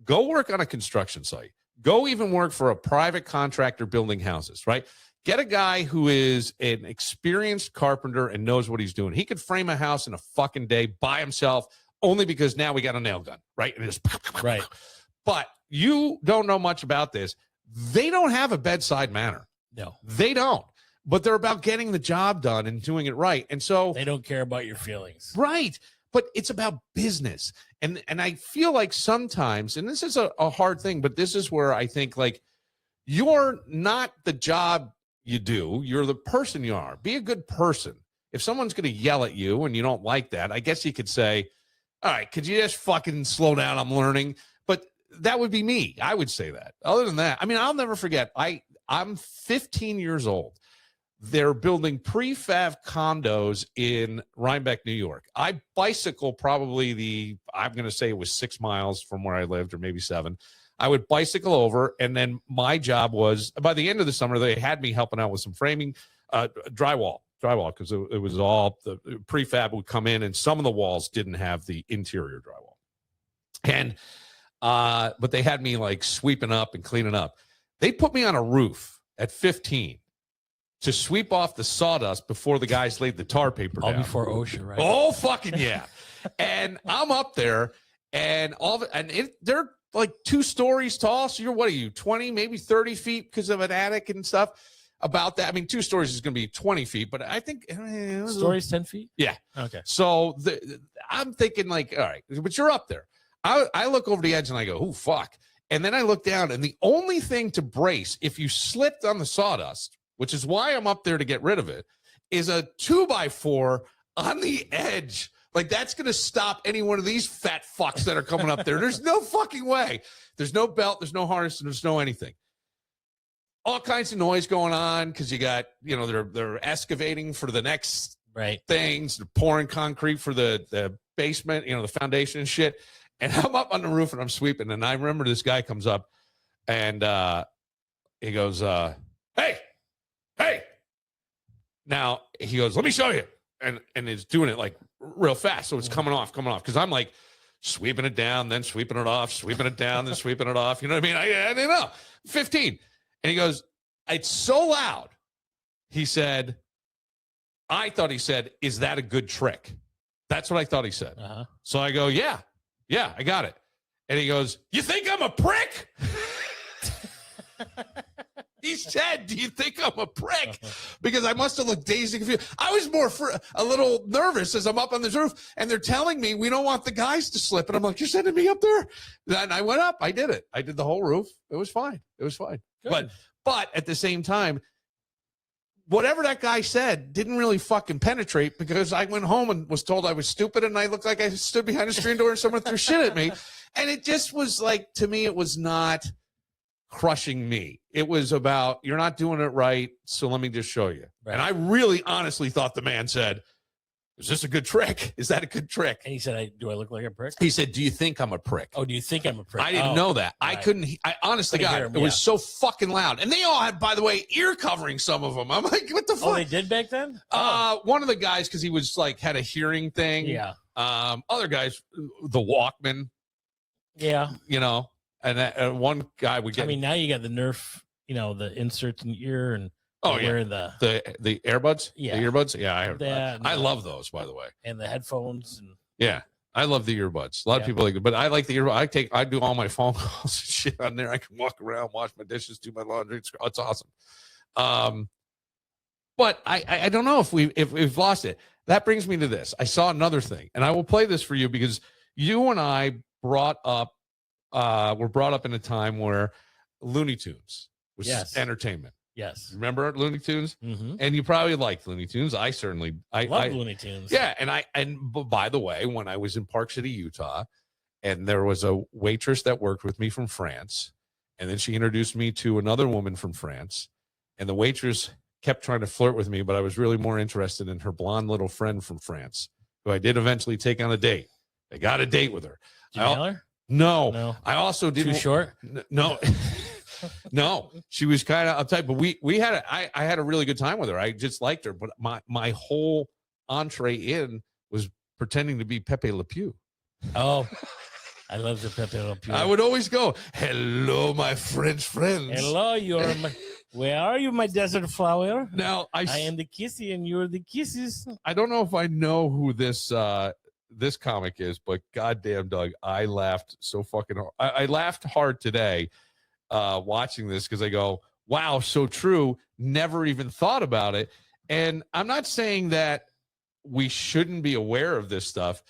go work on a construction site. Go even work for a private contractor building houses, right? Get a guy who is an experienced carpenter and knows what he's doing. He could frame a house in a fucking day by himself only because now we got a nail gun, right? And it's right. But you don't know much about this. They don't have a bedside manner. No, they don't. But they're about getting the job done and doing it right. And so they don't care about your feelings. Right. But it's about business. And I feel like sometimes, and this is a hard thing, but this is where I think, like, you're not the job you do, you're the person you are. Be a good person. If someone's going to yell at you and you don't like that, I guess you could say, all right, could you just fucking slow down? I'm learning. But that would be me. I would say that. Other than that, I mean, I'll never forget. I'm 15 years old. They're building prefab condos in Rhinebeck, New York. I bicycle probably I'm going to say it was 6 miles from where I lived, or maybe 7. I would bicycle over, and then my job was, by the end of the summer, they had me helping out with some framing, drywall, because it was all, the prefab would come in, and some of the walls didn't have the interior drywall. And, but they had me, like, sweeping up and cleaning up. They put me on a roof at 15 to sweep off the sawdust before the guys laid the tar paper down. All before OSHA, right? Oh, fucking yeah. And I'm up there, and they're like 2 stories tall. So what are you, 20, maybe 30 feet because of an attic and stuff? About that. I mean, 2 stories is going to be 20 feet, but I think stories 10 feet. Yeah. Okay. So I'm thinking, like, all right, but you're up there. I look over the edge and I go, oh, fuck. And then I look down, and the only thing to brace if you slipped on the sawdust, which is why I'm up there to get rid of it, is a 2x4 on the edge. Like, that's going to stop any one of these fat fucks that are coming up there. There's no fucking way. There's no belt, there's no harness, and there's no anything. All kinds of noise going on because you got, they're excavating for the next things. They're pouring concrete for the basement, the foundation and shit. And I'm up on the roof and I'm sweeping. And I remember this guy comes up and he goes, hey. Now he goes, let me show you. And he's doing it like real fast. So it's coming off. Because I'm like sweeping it down, then sweeping it off, sweeping it down, then sweeping it off. You know what I mean? I don't know. 15. And he goes, it's so loud. I thought he said, is that a good trick? That's what I thought he said. Uh-huh. So I go, yeah, I got it. And he goes, you think I'm a prick? He said, do you think I'm a prick? Because I must have looked dazed and confused. I was more a little nervous as I'm up on this roof, and they're telling me we don't want the guys to slip. And I'm like, you're sending me up there? And I went up. I did it. I did the whole roof. It was fine. Good. But at the same time, whatever that guy said didn't really fucking penetrate because I went home and was told I was stupid and I looked like I stood behind a screen door and someone threw shit at me. And it just was like, to me, it was not crushing me. It was about, you're not doing it right, so let me just show you. Right. And I really honestly thought the man said, is this a good trick? Is that a good trick? And he said, do I look like a prick? He said, do you think I'm a prick? Oh, do you think I'm a prick? I didn't know that. Right. I couldn't. I honestly, Couldn't God, hear him, it was so fucking loud, and they all had, by the way, ear covering. Some of them. I'm like, what the fuck? Oh, they did back then? One of the guys, because he was like had a hearing thing. Yeah. Other guys, the Walkman. Yeah. You know, and one guy would get. I mean, now you got the Nerf, the inserts in your ear and oh yeah, the earbuds. Yeah. The earbuds. Yeah, I heard that. I love those, by the way. And the headphones and yeah. I love the earbuds. A lot of people like it, but I like the earbuds. I do all my phone calls and shit on there. I can walk around, wash my dishes, do my laundry. It's awesome. But I don't know if we've lost it. That brings me to this. I saw another thing, and I will play this for you because you and I were brought up in a time where Looney Tunes was entertainment. Yes. Remember Looney Tunes? Mm-hmm. And you probably liked Looney Tunes. I certainly love Looney Tunes. Yeah, and by the way, when I was in Park City, Utah, and there was a waitress that worked with me from France, and then she introduced me to another woman from France, and the waitress kept trying to flirt with me, but I was really more interested in her blonde little friend from France, who I did eventually take on a date. I got a date with her. Did you nail her? No. I also didn't. Too short? No. No, she was kind of uptight, but we had I had a really good time with her. I just liked her, but my whole entree in was pretending to be Pepe Le Pew. Oh, I love the Pepe Le Pew. I would always go, "Hello, my French friends." Hello, where are you, my desert flower? Now I am the kissy, and you're the kisses. I don't know if I know who this comic is, but goddamn, Doug, I laughed so fucking hard. I laughed hard today. Watching this because I go, wow, so true. Never even thought about it. And I'm not saying that we shouldn't be aware of this stuff.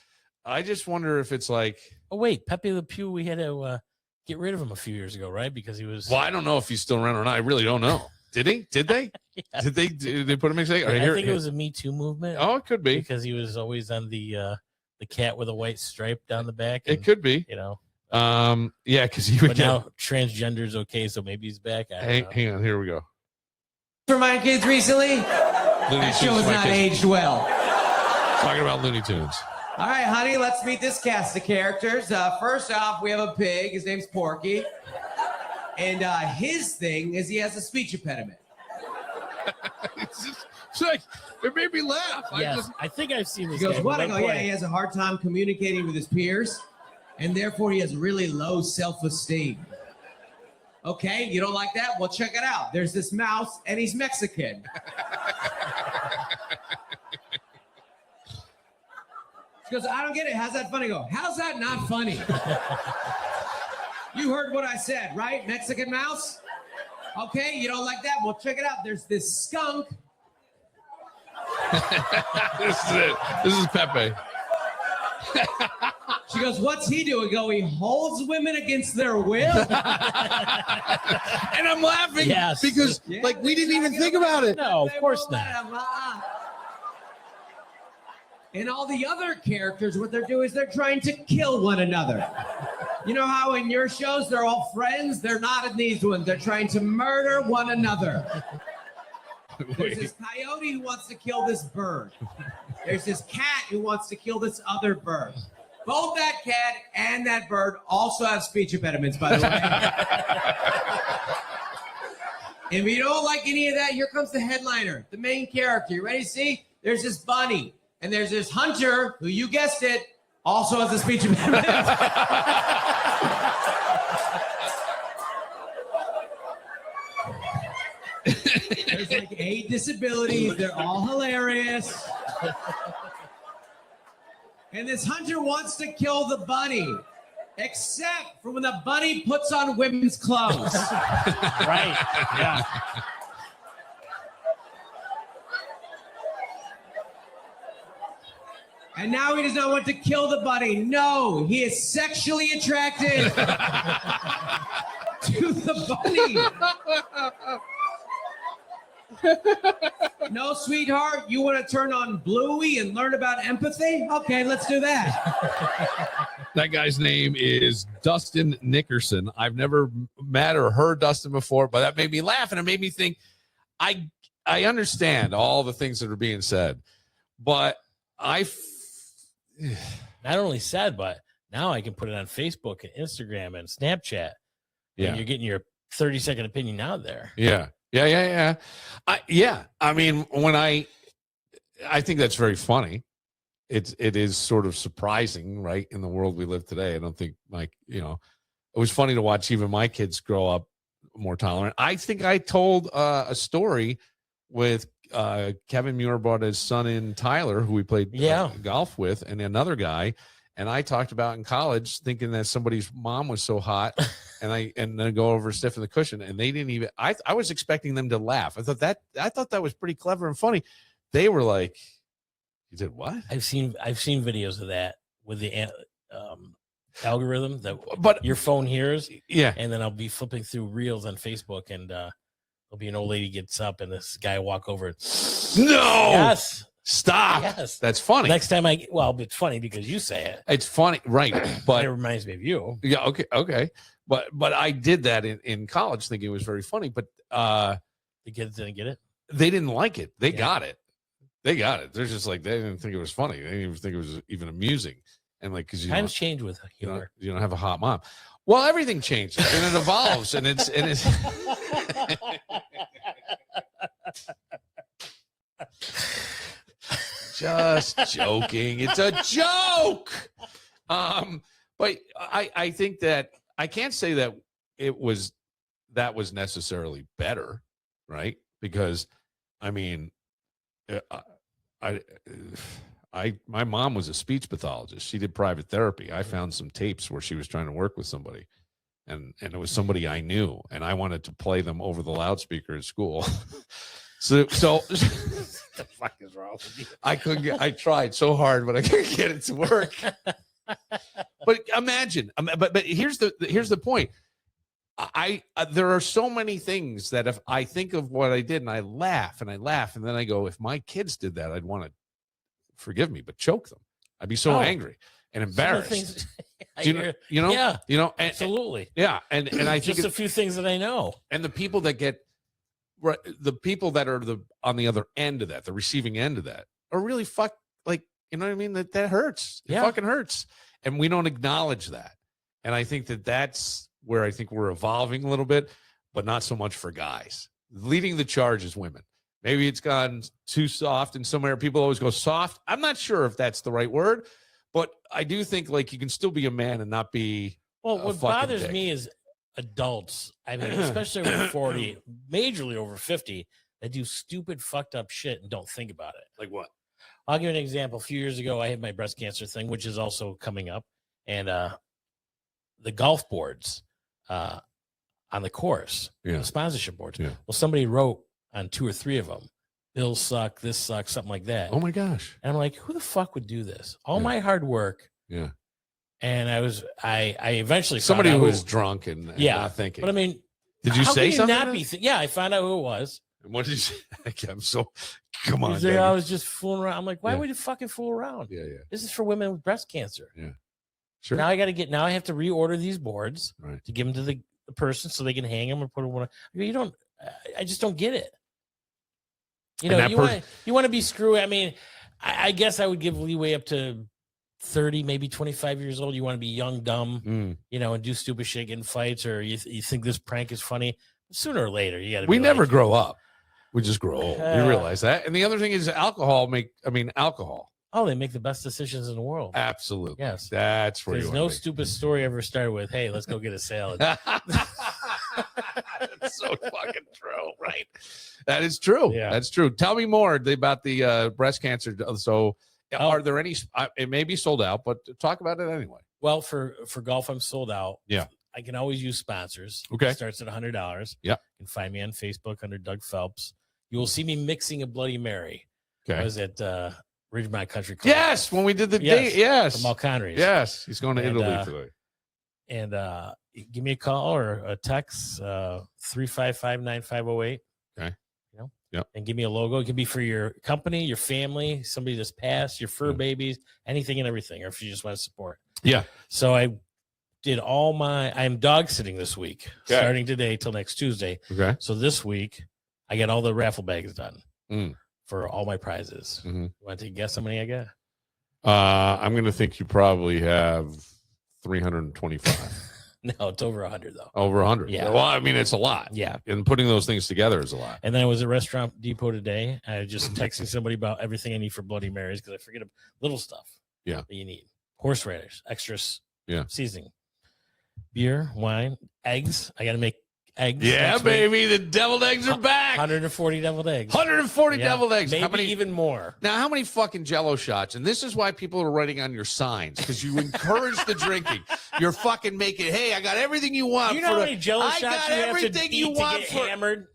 I just wonder if it's like, oh wait, Pepe Le Pew, we had to get rid of him a few years ago, right? Because he was. Well, I don't know if he's still around or not. I really don't know. Did he? Did they? Yeah. Did they put him in? I think it was a Me Too movement. Oh, it could be because he was always on the cat with a white stripe down the back. It could be. Yeah, because he would but now transgender's okay, so maybe he's back. Hang on, here we go. For my kids recently, that show has not aged well. Talking about Looney Tunes. All right, honey, let's meet this cast of characters. First off, we have a pig. His name's Porky. And his thing is he has a speech impediment. It's like, it made me laugh. Yes, I think I've seen this. He goes, what? I go, yeah, he has a hard time communicating with his peers. And therefore, he has really low self-esteem. Okay, you don't like that? Well, check it out. There's this mouse, and he's Mexican. She goes, I don't get it. How's that funny? I go, how's that not funny? You heard what I said, right? Mexican mouse? Okay, you don't like that? Well, check it out. There's this skunk. This is it. This is Pepe. She goes, what's he doing? Go, he holds women against their will. And I'm laughing because like we didn't even think about it. No, of course not. And all the other characters, what they're doing is they're trying to kill one another. You know how in your shows they're all friends? They're not in these ones. They're trying to murder one another. There's this coyote who wants to kill this bird. There's this cat who wants to kill this other bird. Both that cat and that bird also have speech impediments, by the way. If you don't like any of that, here comes the headliner, the main character. You ready to see? There's this bunny, and there's this hunter who, you guessed it, also has a speech impediment. There's like 8 disabilities. They're all hilarious. And this hunter wants to kill the bunny, except for when the bunny puts on women's clothes. Right, yeah. And now he does not want to kill the bunny. No, he is sexually attracted to the bunny. No, sweetheart, you want to turn on Bluey and learn about empathy? Okay, let's do that. That guy's name is Dustin Nickerson. I've never met or heard Dustin before, but that made me laugh, and it made me think. I understand all the things that are being said, but not only said, but now I can put it on Facebook and Instagram and Snapchat. Yeah, and you're getting your 30-second opinion out there. Yeah. I mean, when I think that's very funny. It is sort of surprising, right? In the world we live today, I don't think it was funny to watch even my kids grow up more tolerant. I think I told a story with Kevin Muir brought his son in, Tyler, who we played golf with, and another guy. And I talked about in college thinking that somebody's mom was so hot, and then go over stiff in the cushion, and they didn't even. I was expecting them to laugh. I thought that was pretty clever and funny. They were like, "You did what?" I've seen videos of that with the algorithm that your phone hears. Yeah, and then I'll be flipping through reels on Facebook, and there'll be an old lady gets up, and this guy walk over. No. Yes. Stop. Yes. That's funny. Next time it's funny because you say it. It's funny, right? But it reminds me of you. Yeah. Okay. But I did that in college thinking it was very funny, but the kids didn't get it. They didn't like it. They got it. They're just like, they didn't think it was funny. They didn't even think it was even amusing. And because times change with humor. You don't have a hot mom. Well, everything changes and it evolves, and it's just joking. It's a joke. But I think that I can't say that that was necessarily better, right? Because I mean, my mom was a speech pathologist. She did private therapy. I found some tapes where she was trying to work with somebody, and it was somebody I knew, and I wanted to play them over the loudspeaker at school. So what the fuck is wrong with you? I tried so hard, but I couldn't get it to work. But imagine, but here's the point. There are so many things that if I think of what I did and I laugh, and then I go, if my kids did that, I'd want to, forgive me, but choke them. I'd be so angry and embarrassed. And, absolutely. Yeah. And I think just a few things that I know. And the people that are on the other end of that, the receiving end of that, are really fucked. Like, you know what I mean? That hurts. It fucking hurts. And we don't acknowledge that. And I think that's where I think we're evolving a little bit, but not so much for guys. Leading the charge is women. Maybe it's gone too soft, and somewhere people always go soft. I'm not sure if that's the right word, but I do think you can still be a man and not be. Well, what bothers me is adults. I mean, especially over 40, majorly over 50, that do stupid, fucked up shit and don't think about it. Like what? I'll give you an example. A few years ago, I had my breast cancer thing, which is also coming up, and the golf boards on the course, the sponsorship boards. Yeah. Well, somebody wrote on 2 or 3 of them, "Bills suck, this sucks," something like that. Oh my gosh! And I'm like, who the fuck would do this? All my hard work. Yeah. And I eventually somebody who was drunk and not thinking. But I mean, did you say something? I found out who it was. And what did you say? I'm so. Come on. I was just fooling around. I'm like, why would you fucking fool around? Yeah. This is for women with breast cancer. Yeah. Sure. Now I have to reorder these boards to give them to the person so they can hang them or put them. I just don't get it. You want to be screwy. I mean, I guess I would give leeway up to 30, maybe 25 years old. You want to be young, dumb, and do stupid shit, get in fights, or you think this prank is funny. Sooner or later, you got to. We never grow up. We just grow old. You realize that. And the other thing is alcohol. Oh, they make the best decisions in the world. Absolutely. Yes. That's where there's no stupid story ever started with, "Hey, let's go get a salad." That's so fucking true, right? That is true. Yeah. That's true. Tell me more about the breast cancer. So are there any, it may be sold out, but talk about it anyway. Well, for golf, I'm sold out. Yeah. I can always use sponsors. Okay. It starts at $100. Yeah. You can find me on Facebook under Doug Phelps. You will see me mixing a Bloody Mary. Okay. I was at Ridgemont Country Club. Yes, when we did the date. Yes. From Connery's. Yes. He's going to Italy today. And give me a call or a text, 355-9508. Okay. Yep. And give me a logo. It can be for your company, your family, somebody that's passed, your fur babies, anything and everything, or if you just want to support. Yeah. So I did I'm dog sitting this week, starting today till next Tuesday. Okay. So this week, I got all the raffle bags done Mm. for all my prizes. Mhm. You want to guess how many I got? I'm going to think you probably have 325. No, it's over 100 though. Over 100. Yeah. Well, I mean, it's a lot. Yeah. And putting those things together is a lot. And then I was at Restaurant Depot today. I was just texting somebody about everything I need for Bloody Marys because I forget little stuff. Yeah. That you need. Horseradish, extras. Yeah. Seasoning. Beer, wine, eggs. I got to make eggs. Yeah, next week. baby. The deviled eggs are back. 140 deviled eggs. 140 Yeah. deviled eggs. Maybe How many? even more. Now, how many fucking Jell-O shots? And this is why people are writing on your signs, because you encourage the drinking. You're fucking making, hey, I got everything you want. You know how many Jell-O I shots got you have to everything eat you to want get for hammered?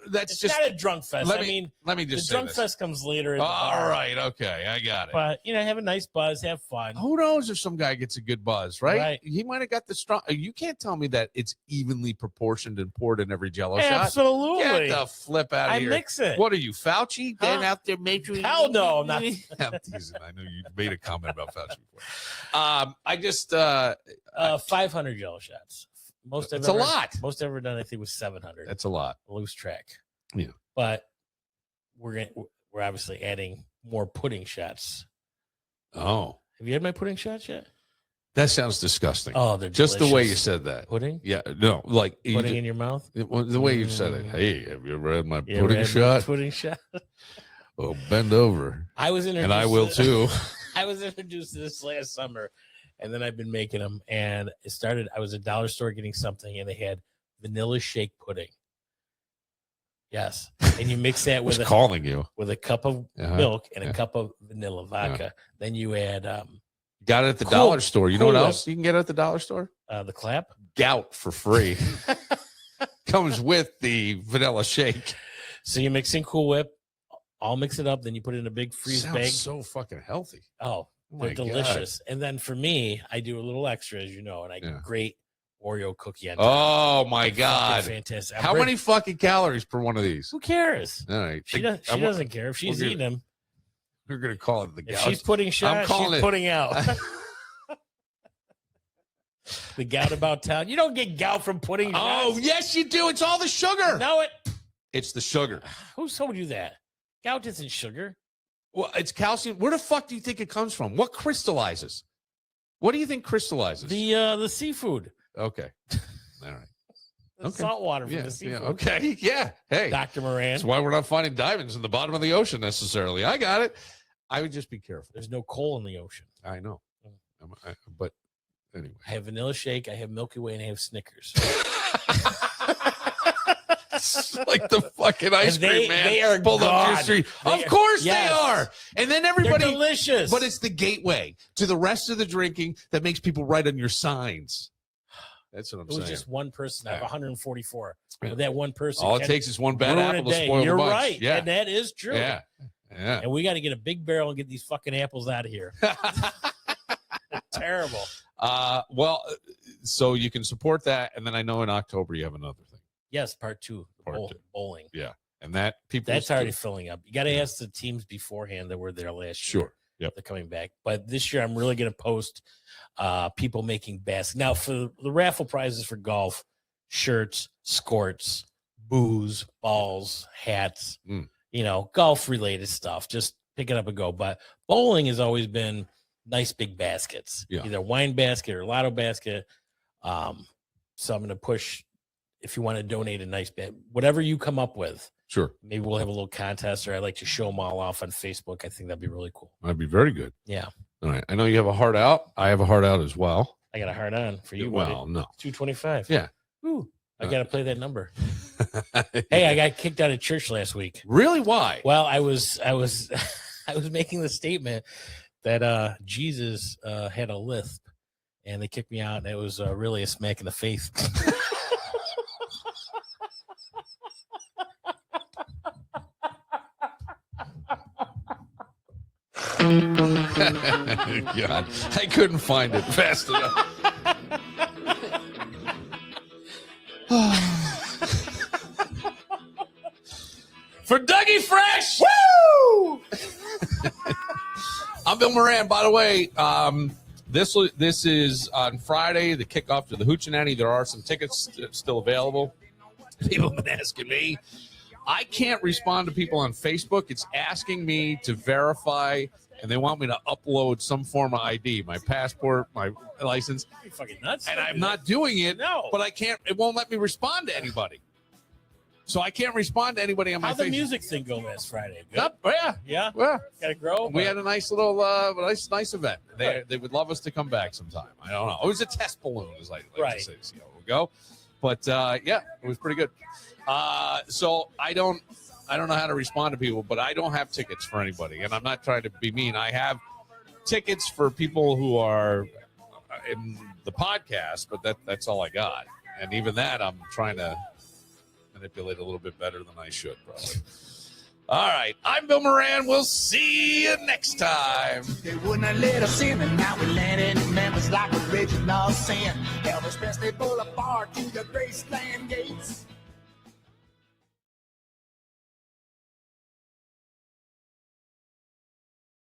That's It's just not a drunk fest. let I me- mean, let me the just say drunk this. fest comes later. In the All bar. right, okay, I got it. But, have a nice buzz, have fun. Who knows if some guy gets a good buzz, right? Right. He might have got the strong. You can't tell me that it's evenly proportioned and poured in every Jell-O shot. Absolutely. Get the flip out of I here. mix it. What are you, Fauci? Huh? Out there making Hell no, I'm not. I'm teasing. I know you made a comment about Fauci before. I just 500 Jell-O shots. it's a lot. Most ever done, I think, was 700. That's a lot. Lose track. Yeah. But we're obviously adding more pudding shots. Oh, Have you had my pudding shots yet? that sounds disgusting. Oh, they're Just the way you delicious. said that. Pudding? Yeah, no, like you Pudding ju- in your mouth? the way you said it. Hey, have you ever had my You ever pudding had my shot? Pudding shot. Oh, bend over, I was introduced. and I will too. I was introduced to this last summer, and then I've been making them. And it started. I was at a dollar store getting something, and they had vanilla shake pudding. Yes, and you mix that Was with calling you. a cup of Uh-huh. milk and a Yeah. cup of vanilla vodka. Then you add Got it at the Cool- dollar store. You know what Cool else you can get at the dollar store? the clap. Gout for free. Comes with the vanilla shake. So you mix in Cool Whip. I'll mix it up. Then you put it in a big freeze Sounds bag. so fucking healthy. Oh, Oh my they're delicious. And then for me, I do a little extra, as you know, and I Yeah. grate Oreo cookie on top. Oh my Fucking god! fantastic! How many fucking calories per one of these? Who cares? All right, She doesn't care if she's we're eating them. We're gonna call it the If gout. she's putting shots, calling she's it- putting out. The gout about town. You don't get gout from putting Oh shots. yes, you do. It's all the sugar. No, It's the sugar. who told you that? Gout isn't sugar. Well, it's calcium. Where the fuck do you think it comes from? What crystallizes? What do you think crystallizes? The seafood. Okay. All right. The Okay. salt water from Yeah, the seafood. yeah. Okay. Yeah. Hey. Dr. Moran. That's why we're not finding diamonds in the bottom of the ocean necessarily. I got it. I would just be careful. There's no coal in the ocean. I know. But anyway. I have vanilla shake, I have Milky Way, and I have Snickers. It's like the fucking ice And they- cream man they are pulled up your God. street. They Of are- course yes. they are. And then They're everybody, delicious. but it's the gateway to the rest of the drinking that makes people write on your signs. That's what I'm It was saying. just one person out of Yeah. 144. Yeah. But that one person. All it can takes is one bad ruin a apple to day. spoil You're the bunch. right. Yeah. And that is true. Yeah. Yeah. And we got to get a big barrel and get these fucking apples out of here. Terrible. So you can support that. And then I know in October you have another thing. Yes, part two. Part two. Bowling. And that people. That's already filling up. You got to ask the teams beforehand that were there last year. Sure. Yep. They're coming back. But this year, I'm really going to post people making baskets. Now, for the raffle prizes for golf, shirts, skorts, booze, balls, hats, Mm. golf related stuff. Just pick it up and go. But bowling has always been nice big baskets, Yeah. either wine basket or lotto basket. So I'm going to push if you want to donate a nice bit, whatever you come up with. Sure. Maybe we'll have a little contest, or I'd like to show them all off on Facebook. I think that'd be really cool. That'd be very good. Yeah. All right. I know you have a heart out. I have a heart out as well. I got a hard on for you. Well, no. 225. Yeah. Ooh, I got to play that number. Hey, I got kicked out of church last week. Really? Why? Well, I was I was making the statement that Jesus had a lisp, and they kicked me out, and it was really a smack in the face. God, I couldn't find it fast enough. Funky Fresh. Woo! I'm Bill Moran. By the way, this is on Friday, the kickoff to the Hoochie. There are some tickets still available. People have been asking me. I can't respond to people on Facebook. It's asking me to verify, and they want me to upload some form of ID, my passport, my license. You fucking nuts. And I'm not doing it, No. but I can't. It won't let me respond to anybody. So I can't respond to anybody on my How'd the Facebook. music thing go last Friday? Good? Yep. Yeah. Yeah? Yeah. Got to grow? We had a nice little, nice event. They would love us to come back sometime. I don't know. It was a test balloon, as I like Right. to say. See how we go. But yeah, it was pretty good. So I don't know how to respond to people, but I don't have tickets for anybody, and I'm not trying to be mean. I have tickets for people who are in the podcast, but that's all I got. And even that, I'm trying to manipulate a little bit better than I should, probably. All right. I'm Bill Moran. We'll see you next time. They wouldn't let us in, and now we landed in Memphis like original sin. Elvis Presley Boulevard to the Graceland gates.